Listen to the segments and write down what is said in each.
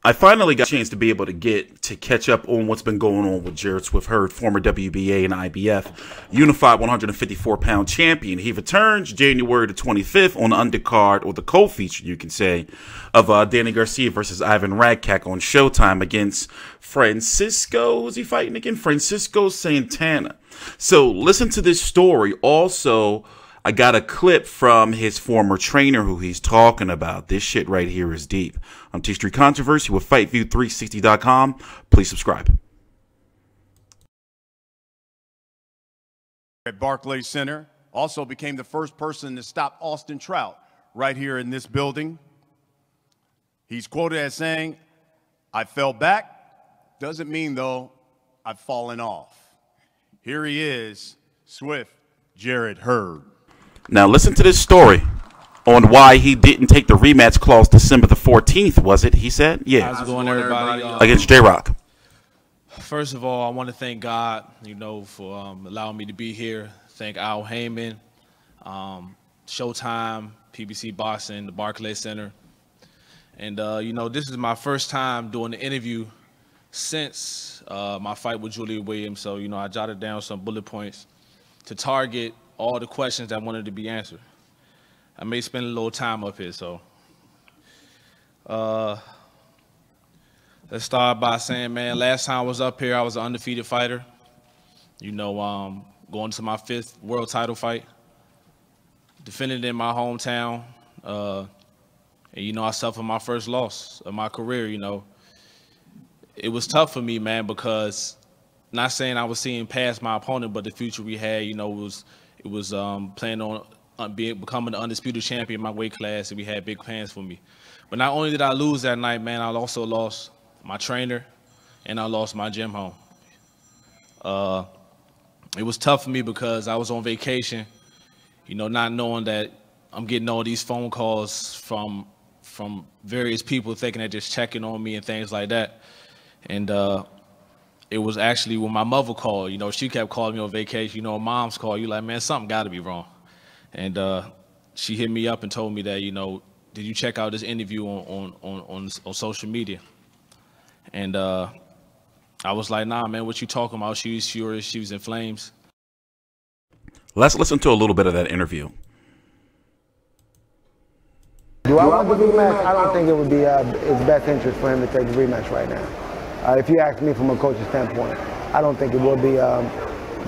I finally got a chance to be able to catch up on what's been going on with Jarrett Hurd, former WBA and IBF unified 154-pound champion. He returns January the 25th on the undercard, or the co-feature, you can say, of Danny Garcia versus Ivan Redkach on Showtime against Francisco. Is he fighting again? Francisco Santana. So listen to this story. Also, I got a clip from his former trainer who he's talking about. This shit right here is deep. I'm TstreeT Controversy with FightView360.com. Please subscribe. At Barclays Center, also became the first person to stop Austin Trout right here in this building. He's quoted as saying, "I fell back. Doesn't mean, though, I've fallen off." Here he is, Swift Jarrett Hurd. Now listen to this story on why he didn't take the rematch clause December the 14th, was it? He said, yeah. How's it going, everybody? Against Jrock. First of all, I want to thank God, for allowing me to be here. Thank Al Heyman, Showtime, PBC Boxing, the Barclays Center. And, this is my first time doing the interview since my fight with Julia Williams. So, I jotted down some bullet points to target all the questions that wanted to be answered. I may spend a little time up here, so. Let's start by saying, man, last time I was up here, I was an undefeated fighter. Going to my 5th world title fight. Defended in my hometown. And, I suffered my first loss of my career, It was tough for me, man, because not saying I was seeing past my opponent, but the future we had, it was planning on becoming the undisputed champion in my weight class, and we had big plans for me. But not only did I lose that night, man, I also lost my trainer, and I lost my gym home. It was tough for me because I was on vacation, not knowing that I'm getting all these phone calls from various people thinking they're just checking on me and things like that. And it was actually when my mother called, she kept calling me on vacation. Mom's call, you like, man, something got to be wrong. And she hit me up and told me that, did you check out this interview on social media? And I was like, nah, man, what you talking about? She was furious. She was in flames. Let's listen to a little bit of that interview. Do I want the rematch? I don't think it would be his best interest for him to take the rematch right now. If you ask me from a coach's standpoint, I don't think it will be.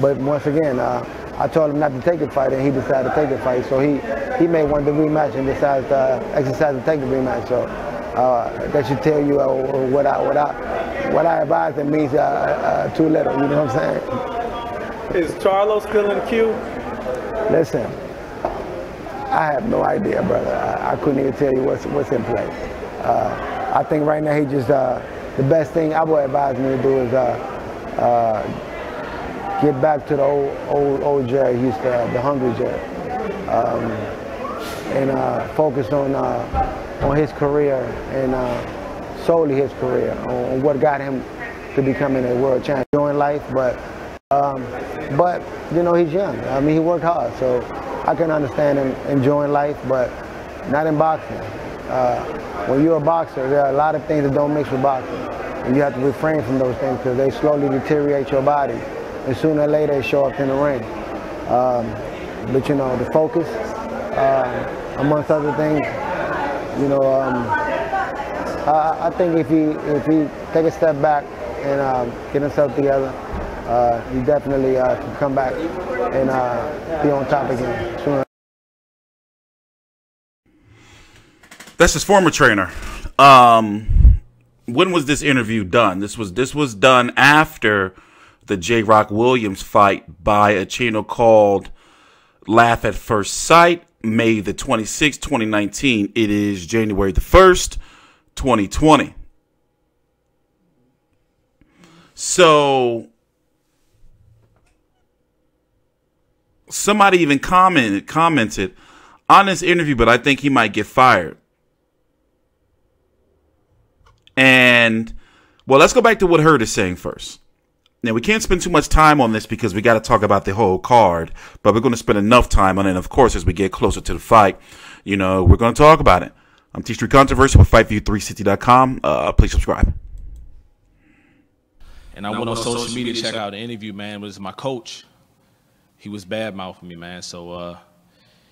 But once again, I told him not to take the fight, and he decided to take the fight. So he may want the rematch and decides to exercise to take the rematch. So that should tell you what I advise him means too little. You know what I'm saying? Is Charlo still in queue? Listen, I have no idea, brother. I couldn't even tell you what's in play. I think right now he just. The best thing I would advise me to do is get back to the old Jerry he used to have, the hungry Jerry, and focus on his career and solely his career, on what got him to becoming a world champion. Enjoying life, but he's young. I mean, he worked hard, so I can understand him enjoying life, but not in boxing. When you're a boxer, there are a lot of things that don't mix with boxing. And you have to refrain from those things because they slowly deteriorate your body. And sooner or later, they show up in the ring. But, the focus, amongst other things, I think if he take a step back and get himself together, he definitely can come back and be on top again sooner. That's his former trainer. When was this interview done? This was done after the Jrock Williams fight by a channel called Laugh at First Sight, May the 26th, 2019. It is January the 1st, 2020. So somebody even commented on this interview, but I think he might get fired. And, well, let's go back to what Hurd is saying first. Now, we can't spend too much time on this because we got to talk about the whole card, but we're going to spend enough time on it. And, of course, as we get closer to the fight, we're going to talk about it. I'm TstreeT Controversy with FightView360.com. Please subscribe. And I went on social media to check out the interview, man. It was my coach. He was bad-mouthing me, man. So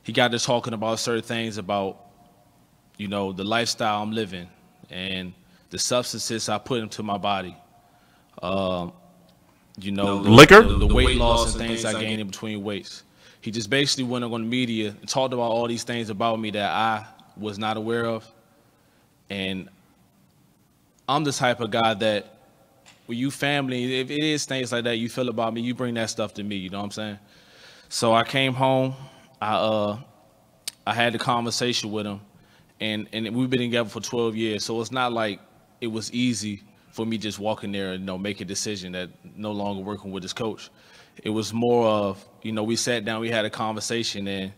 he got to talking about certain things about, you know, the lifestyle I'm living and the substances I put into my body. You know, liquor, the weight loss and things I gained in between weights. He just basically went on the media and talked about all these things about me that I was not aware of. And I'm the type of guy that when you family, if it is things like that you feel about me, you bring that stuff to me, you know what I'm saying? So I came home, I had the conversation with him, and we've been together for 12 years, so it's not like it was easy for me just walking there and, you know, make a decision that no longer working with this coach. It was more of, you know, we sat down, we had a conversation, and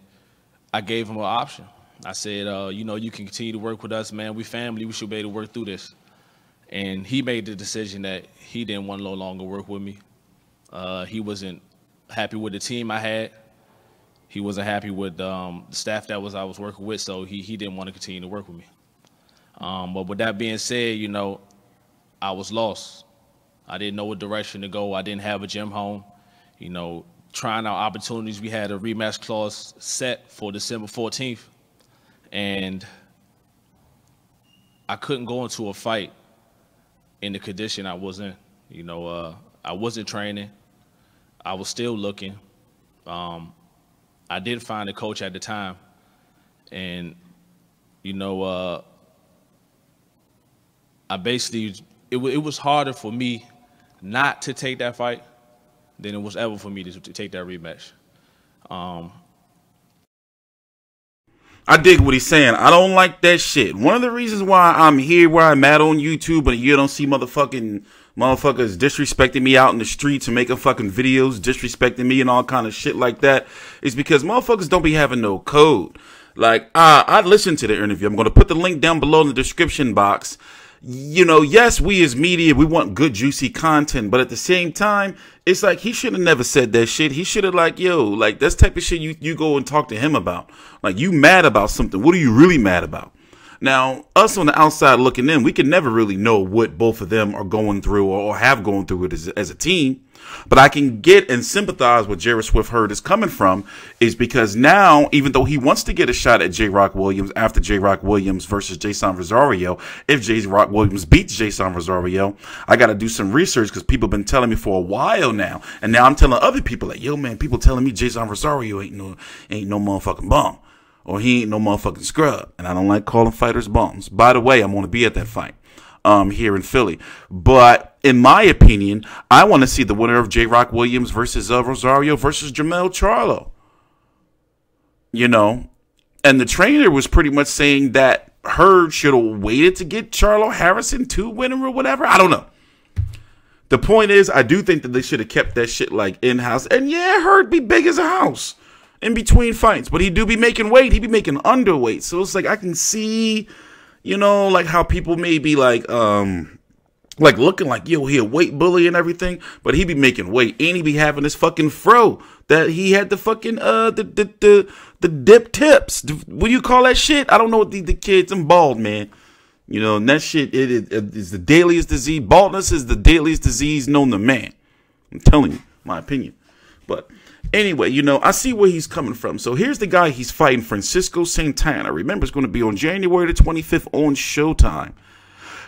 I gave him an option. I said, you know, you can continue to work with us, man. We family, we should be able to work through this. And he made the decision that he didn't want to no longer work with me. He wasn't happy with the team I had. He wasn't happy with the staff that I was working with, so he didn't want to continue to work with me. But with that being said, you know, I was lost. I didn't know what direction to go. I didn't have a gym home. You know, trying out opportunities. We had a rematch clause set for December 14th, and I couldn't go into a fight in the condition I was in. You know, I wasn't training. I was still looking. I did find a coach at the time, and, you know, I basically, it was harder for me not to take that fight than it was ever for me to take that rematch. I dig what he's saying. I don't like that shit. One of the reasons why I'm here where I'm at on YouTube, but you don't see motherfuckers disrespecting me out in the streets and making fucking videos, disrespecting me and all kind of shit like that, is because motherfuckers don't be having no code. Like, I listened to the interview. I'm going to put the link down below in the description box. You know, yes, we as media, we want good, juicy content, but at the same time, it's like he should have never said that shit. He should have, like, yo, like, that's type of shit you go and talk to him about. Like, you mad about something. What are you really mad about? Now, us on the outside looking in, we can never really know what both of them are going through or have gone through it as a team. But I can get and sympathize with Jarrett Hurd is coming from, is because now, even though he wants to get a shot at Jrock Williams after Jrock Williams versus Jason Rosario, if Jrock Williams beats Jason Rosario, I got to do some research because people have been telling me for a while now. And now I'm telling other people, like, yo, man, people telling me Jason Rosario ain't no motherfucking bum. Or he ain't no motherfucking scrub. And I don't like calling fighters bums. By the way, I'm going to be at that fight here in Philly. But in my opinion, I want to see the winner of Jrock Williams versus Rosario versus Jermell Charlo. You know, and the trainer was pretty much saying that Hurd should have waited to get Charlo Harrison to winner or whatever. I don't know. The point is, I do think that they should have kept that shit like in-house. And yeah, Hurd be big as a house in between fights, but he do be making weight. He be making underweight. So it's like I can see, you know, like how people may be like looking like, yo, he a weight bully and everything, but he be making weight, and he be having this fucking fro that he had the fucking the dip tips. What do you call that shit? I don't know what the kids. I'm bald, man. You know, and that shit it is the deadliest disease. Baldness is the deadliest disease known to man. I'm telling you, my opinion. But anyway, you know, I see where he's coming from. So here's the guy he's fighting, Francisco Santana. Remember, it's going to be on January the 25th on Showtime.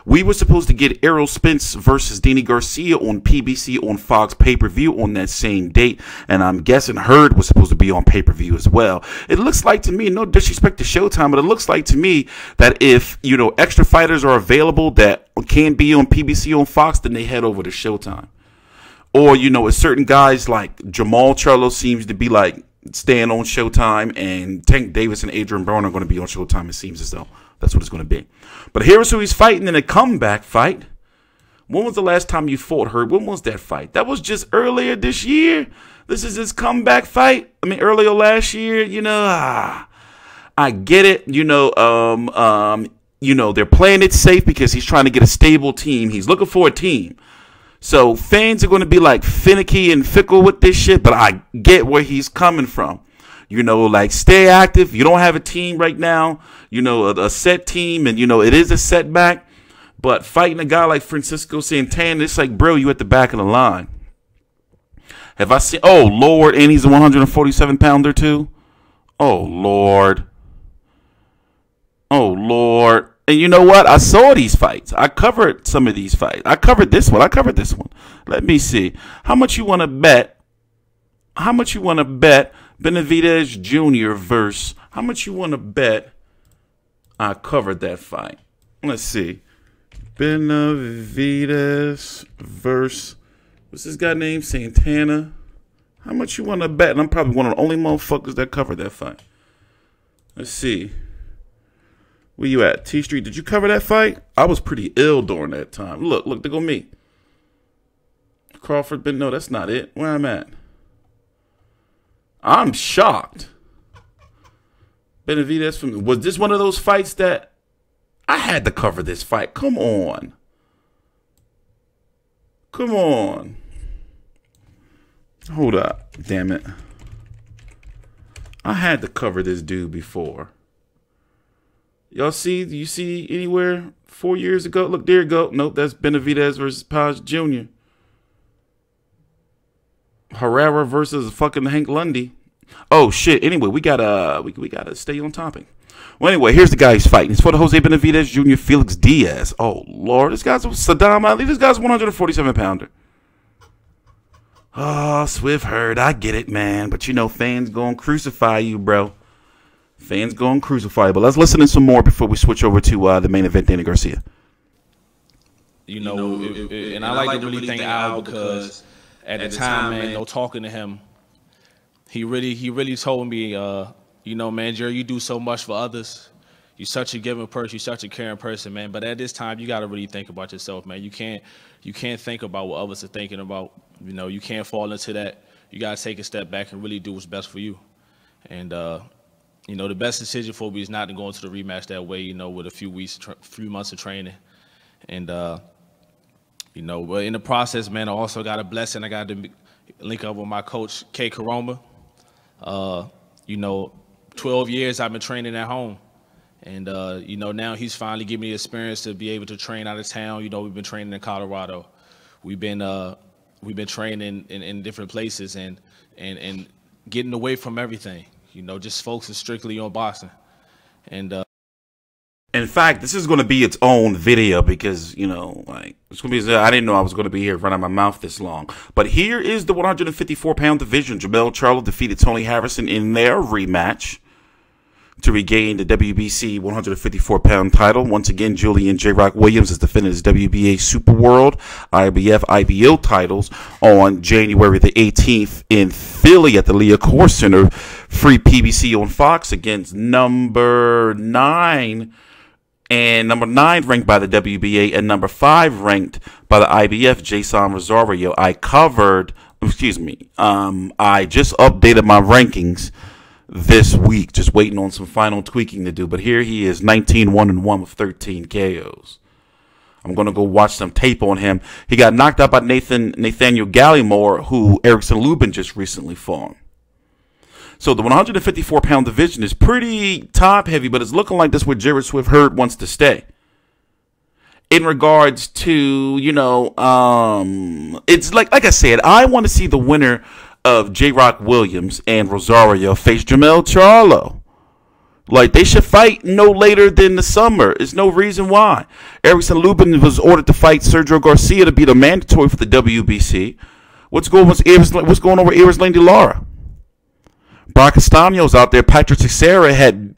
We were supposed to get Errol Spence versus Danny Garcia on PBC on Fox pay-per-view on that same date. And I'm guessing Hurd was supposed to be on pay-per-view as well. It looks like to me, no disrespect to Showtime, but it looks like to me that if, you know, extra fighters are available that can be on PBC on Fox, then they head over to Showtime. Or, you know, certain guys like Jermell Charlo seems to be like staying on Showtime, and Tank Davis and Adrian Brown are going to be on Showtime. It seems as though that's what it's going to be. But here's who he's fighting in a comeback fight. When was the last time you fought, Hurd? When was that fight? That was just earlier this year. This is his comeback fight. I mean, earlier last year. You know, I get it. You know, they're playing it safe because he's trying to get a stable team. He's looking for a team. So fans are going to be like finicky and fickle with this shit, but I get where he's coming from. You know, like, stay active. You don't have a team right now, you know, a set team, and, you know, it is a setback. But fighting a guy like Francisco Santana, it's like, bro, you at the back of the line. Have I seen, oh, Lord, and he's a 147-pounder too? Oh, Lord. Oh, Lord. And you know what? I saw these fights. I covered some of these fights. I covered this one. Let me see. How much you want to bet? How much you want to bet Benavidez Jr. versus, how much you want to bet I covered that fight? Let's see. Benavidez versus, what's this guy named? Santana. How much you want to bet? And I'm probably one of the only motherfuckers that covered that fight. Let's see. Where you at? TstreeT, did you cover that fight? I was pretty ill during that time. Look, there go me. Crawford, no, that's not it. Where I'm at. I'm shocked. Benavidez, from, was this one of those fights that I had to cover this fight? Come on. Come on. Hold up. Damn it. I had to cover this dude before. Y'all see? Do you see anywhere 4 years ago? Look, there you go. Nope, that's Benavidez versus Paz Jr. Herrera versus fucking Hank Lundy. Oh shit. Anyway, we gotta stay on topic. Well, anyway, here's the guy he's fighting. It's for the Jose Benavidez Jr. Felix Diaz. Oh Lord, this guy's Saddam Ali. This guy's 147-pounder. Oh, Swift Hurd, I get it, man. But you know, fans gonna crucify you, bro. Fans gonna crucify you. But let's listen to some more before we switch over to the main event, Danny Garcia. You know, and I like to really thank Al because at the time, man, talking to him, he really told me, you know, man, Jerry, you do so much for others. You're such a giving person. You're such a caring person, man. But at this time, you got to really think about yourself, man. You can't think about what others are thinking about. You know, you can't fall into that. You got to take a step back and really do what's best for you. And, you know, the best decision for me is not to go into the rematch that way, you know, with a few months of training. And, you know, but in the process, man, I also got a blessing. I got to link up with my coach, K. Karoma. You know, 12 years I've been training at home. And, you know, now he's finally giving me the experience to be able to train out of town. You know, we've been training in Colorado. We've been training in different places and getting away from everything. You know, just focusing strictly on boxing. And in fact, this is going to be its own video because, you know, like, it's going to be, I didn't know I was going to be here running my mouth this long. But here is the 154-pound division. Jermell Charlo defeated Tony Harrison in their rematch to regain the WBC 154-pound title. Once again, Julian Jrock Williams has defended his WBA Super World, IBF, IBO titles on January the 18th in Philly at the Liacouras Center. Free PBC on Fox against number 9 ranked by the WBA and number 5 ranked by the IBF, Jason Rosario. I just updated my rankings this week, just waiting on some final tweaking to do. But here he is, 19-1-1 with 13 KOs. I'm going to go watch some tape on him. He got knocked out by Nathaniel Gallimore, who Erickson Lubin just recently fought. So the 154-pound division is pretty top-heavy, but it's looking like that's where Jarrett Swift Hurd wants to stay. In regards to, you know, it's like I said, I want to see the winner of Jrock Williams and Rosario face Jermell Charlo. Like, they should fight no later than the summer. There's no reason why. Erickson Lubin was ordered to fight Sergio Garcia to be the mandatory for the WBC. What's going on with Erislandy Lara? Brock Castaño's out there. Patrick Teixeira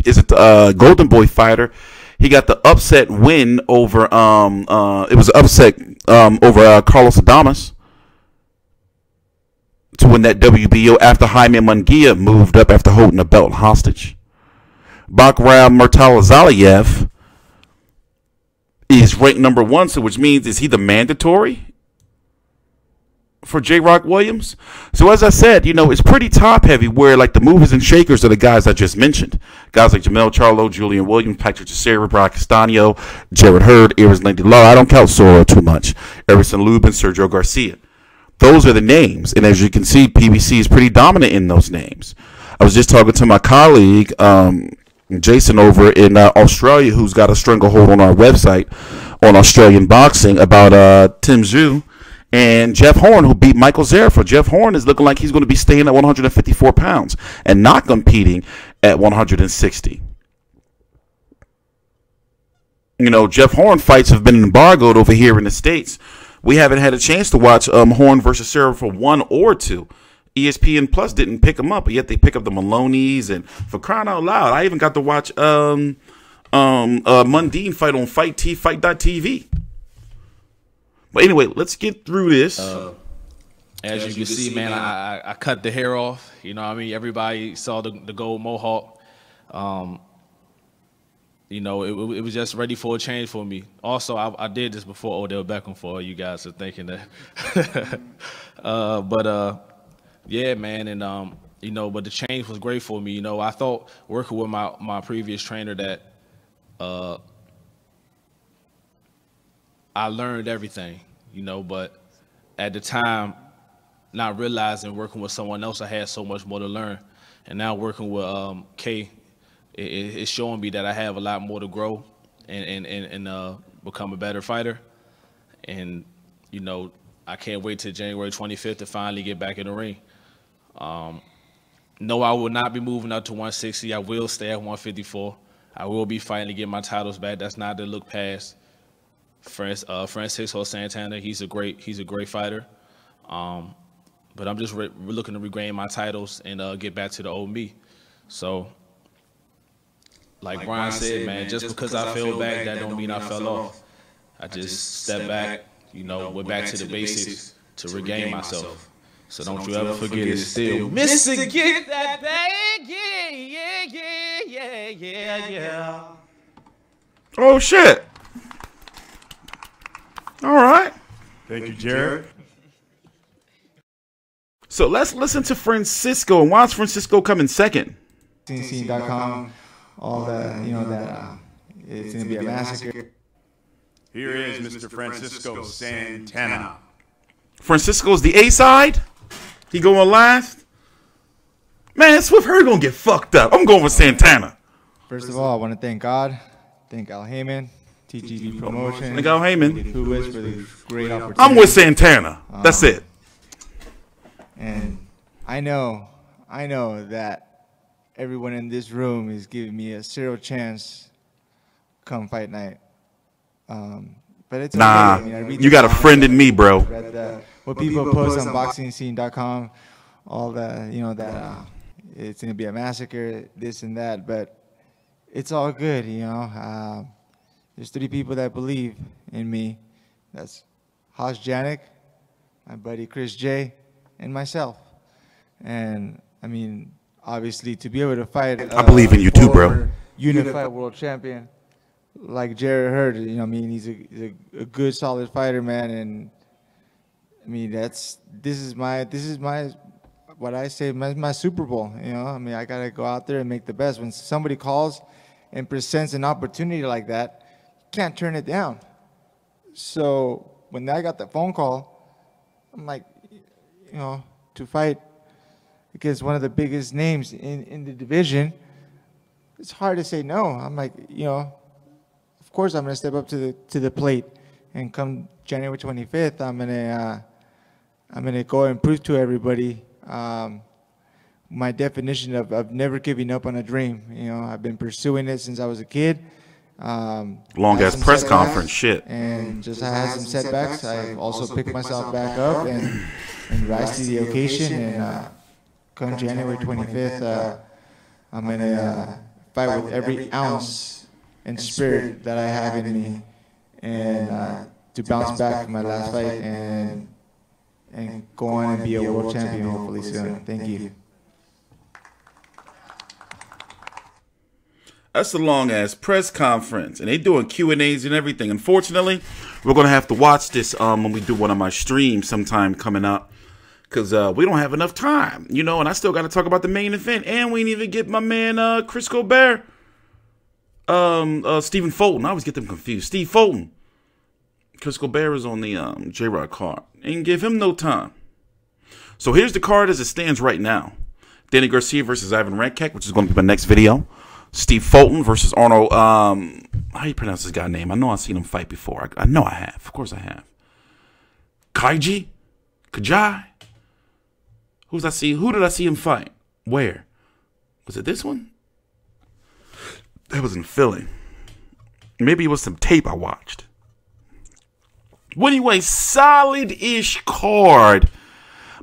is a Golden Boy fighter. He got the upset win over over Carlos Adames to win that WBO after Jaime Munguia moved up after holding a belt hostage. Bakram Murtazaliev is ranked number 1, so which means, is he the mandatory for Jrock Williams? So as I said, you know, it's pretty top heavy where like the movers and shakers are the guys I just mentioned. Guys like Jermell Charlo, Julian Williams, Patrick Teixeira, Brock Castaño, Jarrett Hurd, Erislandy Lara. I don't count Soro too much. Erickson Lubin, Sergio Garcia. Those are the names. And as you can see, PBC is pretty dominant in those names. I was just talking to my colleague, Jason over in Australia, who's got a stranglehold on our website on Australian boxing, about Tim Zhu and Jeff Horn, who beat Michael Zerafa. Jeff Horn is looking like he's going to be staying at 154 pounds and not competing at 160. You know, Jeff Horn fights have been embargoed over here in the States. We haven't had a chance to watch Horn versus Zerafa 1 or 2. ESPN Plus didn't pick them up, but yet they pick up the Maloney's, and for crying out loud, I even got to watch Mundine fight on fight.tv. But anyway, let's get through this. As you can see, man, I cut the hair off. You know what I mean? Everybody saw the gold mohawk. You know, it was just ready for a change for me. Also, I did this before Odell Beckham, for all you guys are thinking that. Yeah, man, and you know, but the change was great for me. You know, I thought working with my previous trainer that I learned everything, you know, but at the time, not realizing working with someone else, I had so much more to learn. And now working with K, it's showing me that I have a lot more to grow and become a better fighter. And, you know, I can't wait till January 25th to finally get back in the ring. No, I will not be moving up to 160. I will stay at 154. I will be fighting to get my titles back. That's not to look past Francisco Santana. He's a great fighter. But I'm just looking to regain my titles and get back to the old me. So, like Brian said, man, just because I fell back, that don't mean I fell off. I just stepped back, you know, went back to the basics to regain myself. So don't you ever forget it's still Mr. Get That Bag, yeah. Oh, shit. All right. Thank you, Jarrett. So let's listen to Francisco. And why is Francisco coming second? Scene.com, all that, you know, that it's going to be a massacre. Here is Mr. Francisco Santana. Francisco's the A side. He going last. Man, Swift Hurd gonna get fucked up. I'm going with Santana. First of all, I want to thank God, thank Al Heyman, TGB Promotion, Thank Al Heyman. who is for the great opportunity. I'm with Santana. That's it. And I know that everyone in this room is giving me a zero chance come fight night. But it's nah, okay. I mean, you got a friend in me, bro. What people post on boxingscene.com, all that, you know, that it's gonna be a massacre, this and that, but it's all good, you know. There's 3 people that believe in me. That's Haas Janik, my buddy Chris J, and myself. And I mean, obviously, to be able to fight, I believe in you too, bro. Unified world champion like Jarrett Hurd, you know, I mean, he's a good, solid fighter, man, and I mean, this is my what I say, my Super Bowl, you know. I mean, I gotta go out there and make the best. When somebody calls and presents an opportunity like that, you can't turn it down. So when I got the phone call, I'm like, you know, to fight against one of the biggest names in the division, it's hard to say no. I'm like, you know, of course I'm gonna step up to the plate, and come January 25th, I'm gonna go and prove to everybody my definition of never giving up on a dream. You know, I've been pursuing it since I was a kid. Long ass press conference, shit. And just I had some setbacks. I also picked myself back up and rise to the occasion. And come January 25th, I'm gonna fight with every ounce and spirit that I have in me, and to bounce back from my last fight and go on and be a world champion hopefully soon. Thank you. That's a long-ass press conference, and they doing Q&As and everything. Unfortunately, we're going to have to watch this when we do one of my streams sometime coming up, because we don't have enough time, you know, and I still got to talk about the main event, and we didn't even get my man Chris Colbert, Stephen Fulton. I always get them confused. Steve Fulton. Chris Colbert is on the Jrock card. Ain't give him no time. So here's the card as it stands right now. Danny Garcia versus Ivan Redkach, which is going to be my next video. Steve Fulton versus Arnold. How do you pronounce this guy's name? I know I've seen him fight before. I know I have. Of course I have. Khegai. Who did I see him fight? Where? Was it this one? That was in Philly. Maybe it was some tape I watched. Well, anyway, solid-ish card.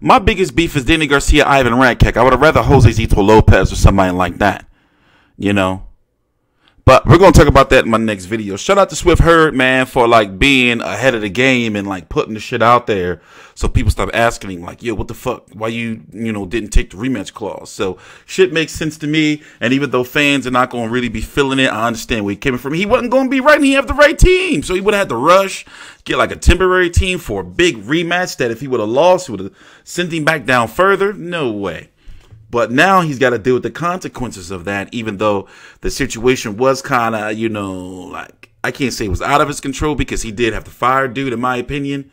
My biggest beef is Danny Garcia, Ivan Redkach. I would have rather Jose Zito Lopez or somebody like that. You know? But we're going to talk about that in my next video. Shout out to Swift Hurd, man, for, like, being ahead of the game and, like, putting the shit out there so people stop asking him, like, yo, what the fuck? Why you didn't take the rematch clause? So, shit makes sense to me. And even though fans are not going to really be feeling it, I understand where he came from. He wasn't going to be right and he had the right team. So, he would have had to rush, get, like, a temporary team for a big rematch that if he would have lost, he would have sent him back down further. No way. But now he's got to deal with the consequences of that, even though the situation was kind of, like, I can't say it was out of his control because he did have to fire dude, in my opinion,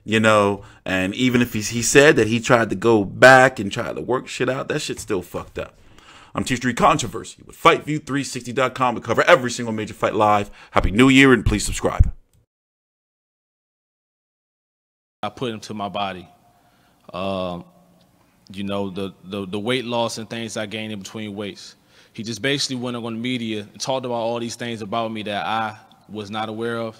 and even if he said that he tried to go back and try to work shit out, that shit's still fucked up. I'm TstreeT Controversy with FightView360.com. We cover every single major fight live. Happy New Year, and please subscribe. I put into my body. The weight loss and things I gained in between weights. He just basically went on the media and talked about all these things about me that I was not aware of.